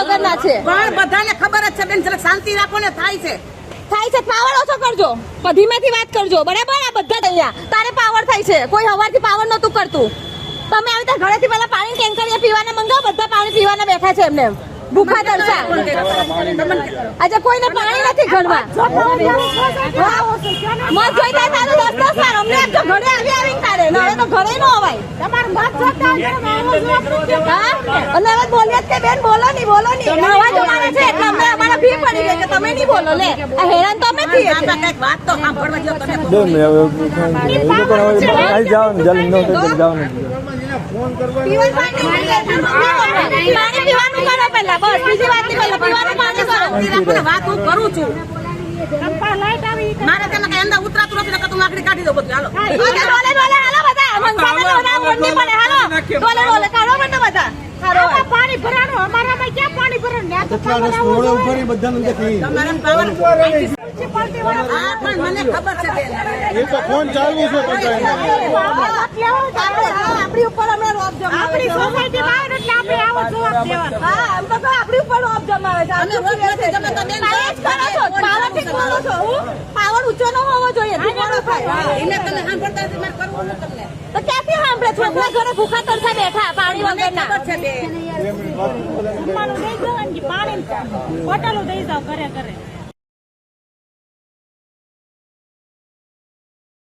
વગરના છે. પણ બધાને ખબર જ છે બેન, જરા શાંતિ રાખો ને. થાય છે પાવર ઓછો કરજો, ધીમેથી વાત કરજો, બરાબર? આ બધા અહીંયા તારે પાવર થાય છે, કોઈ હવારથી પાવર નતું કરતું. તમે આવી રીતે ઘરેથી પેલા પાણી ટેન્કર પીવાના મંગાવો, બધા પાણી પીવાના બેઠા છે એમને ભૂખા તરસા. આજે કોઈને પાણી નથી ઘરમાં. મત જોઈતા તારું 10 વાર અમને તો ઘરે આવી તારે હવે તો ઘરે ન અવાય. અને હવે બોલીએ કે બેન બોલો નહીં અવાજ અમારે છે એટલે અમને અમારા ભી પડી ગઈ કે તમે નહીં બોલો. લે આ હેરાન તો અમે થઈએ છીએ. વાત તો સાંભળવા દો તમે. પાણી પીવાનું કરો પહેલા, બસ બીજી વાત નહીં. પહેલા પીવાનું પાણી કરો. વાત હું કરું છું. મારે તેને કઈ અંદર ઉતરાતું નથી, તું આકડી કાઢી દો બધું. હાલો હાલો બધા કાઢો બંને બધા. પાણી ભરાણું અમારામાં ક્યાં પાણી ભરાણું? હા પણ મને ખબર છે બેન. આપણી ઉપર હમણાં રોપ જમાવે. આપણી સોસાયટીમાં આવે એટલે આપણે આવો જવાબ દેવાનો. હા એમ તો આપણી ઉપર રોપ જમાવે છે. અને રોપ નથી જમાતા બેન. પાવર ઊંચો ન હોવો જોઈએ. એને તમે સાંભળતા નથી, મારે કરવું નથી તમને. તો ક્યાંથી સાંભળે? છોકરા ઘરે ભૂખા તરસા બેઠા પાણી વગરના. ખબર છે બેન. જમવાનું દઈ દો અને પાણી બોટલો દઈ દો ઘરે ઘરે.